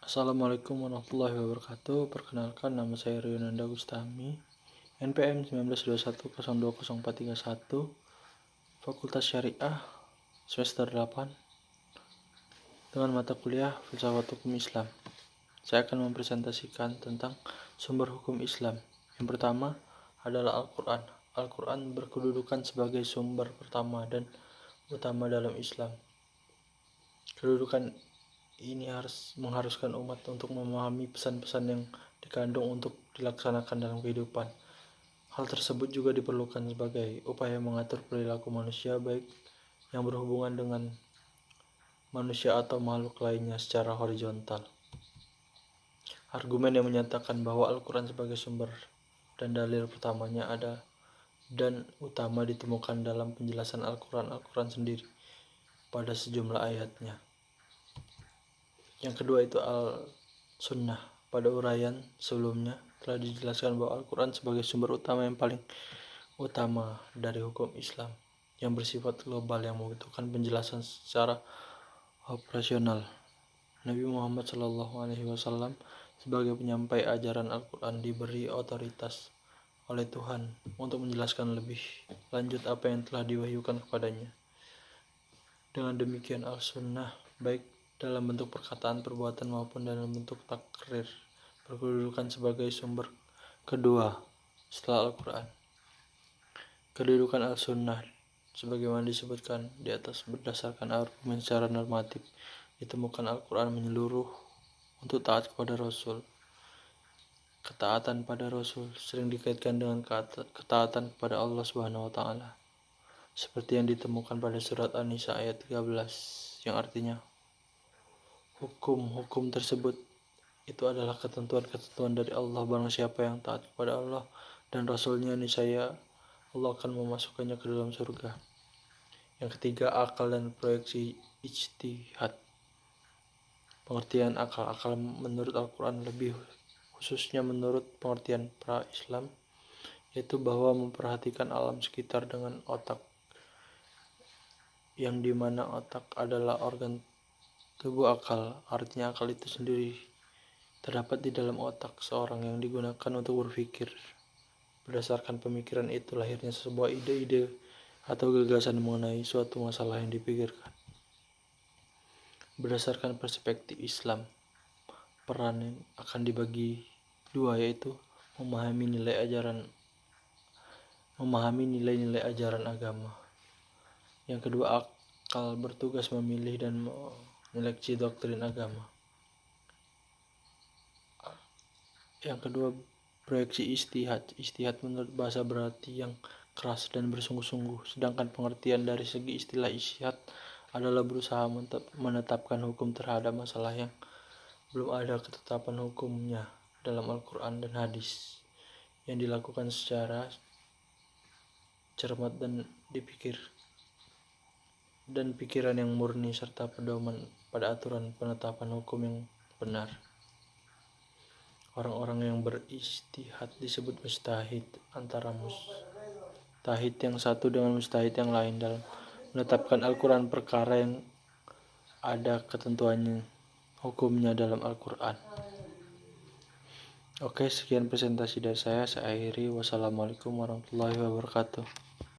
Assalamualaikum warahmatullahi wabarakatuh. Perkenalkan, nama saya Rionanda Gustami, NPM 1921020431, Fakultas Syariah, semester 8, dengan mata kuliah Filsafat Hukum Islam. Saya akan mempresentasikan tentang sumber hukum Islam. Yang pertama adalah Al-Quran. Al-Quran berkedudukan sebagai sumber pertama dan utama dalam Islam. Kedudukan ini mengharuskan umat untuk memahami pesan-pesan yang dikandung untuk dilaksanakan dalam kehidupan. Hal tersebut juga diperlukan sebagai upaya mengatur perilaku manusia, baik yang berhubungan dengan manusia atau makhluk lainnya secara horizontal. Argumen yang menyatakan bahwa Al-Quran sebagai sumber dan dalil pertamanya ada dan utama ditemukan dalam penjelasan Al-Quran sendiri pada sejumlah ayatnya. Yang kedua itu Al-Sunnah. Pada uraian sebelumnya telah dijelaskan bahwa Al-Quran sebagai sumber utama yang paling utama dari hukum Islam yang bersifat global yang membutuhkan penjelasan secara operasional. Nabi Muhammad SAW sebagai penyampai ajaran Al-Quran diberi otoritas oleh Tuhan untuk menjelaskan lebih lanjut apa yang telah diwahyukan kepadanya. Dengan demikian Al-Sunnah baik dalam bentuk perkataan, perbuatan maupun dalam bentuk takrir berkedudukan sebagai sumber kedua setelah Al-Quran. Kedudukan Al-Sunnah sebagaimana disebutkan di atas berdasarkan argumen secara normatif ditemukan Al-Quran menyeluruh untuk taat kepada Rasul. Ketaatan pada Rasul sering dikaitkan dengan ketaatan kepada Allah SWT, seperti yang ditemukan pada surat An-Nisa ayat 13 yang artinya hukum-hukum tersebut itu adalah ketentuan-ketentuan dari Allah. Barang siapa yang taat kepada Allah dan Rasulnya, niscaya Allah akan memasukkannya ke dalam surga. Yang ketiga, akal dan proyeksi ijtihad. Pengertian akal menurut Al-Quran, lebih khususnya menurut pengertian pra-Islam, yaitu bahwa memperhatikan alam sekitar dengan otak, yang dimana otak adalah organ tubuh akal. Artinya akal itu sendiri terdapat di dalam otak seorang yang digunakan untuk berpikir. Berdasarkan pemikiran itu lahirnya sebuah ide-ide atau gagasan mengenai suatu masalah yang dipikirkan. Berdasarkan perspektif Islam, peran akan dibagi dua, yaitu memahami nilai-nilai ajaran agama. Yang kedua, akal bertugas memilih dan menyeleksi doktrin agama. Yang kedua, proyeksi ijtihad. Ijtihad menurut bahasa berarti yang keras dan bersungguh-sungguh, sedangkan pengertian dari segi istilah ijtihad adalah berusaha menetapkan hukum terhadap masalah yang belum ada ketetapan hukumnya dalam Al-Quran dan hadis, yang dilakukan secara cermat dan pikiran yang murni serta pedoman pada aturan penetapan hukum yang benar. Orang-orang yang berijtihad disebut mujtahid. Antara mujtahid yang satu dengan mujtahid yang lain dalam menetapkan Al-Quran perkara yang ada ketentuannya hukumnya dalam Al-Quran. Oke, sekian presentasi dari saya. Saya akhiri. Wassalamualaikum warahmatullahi wabarakatuh.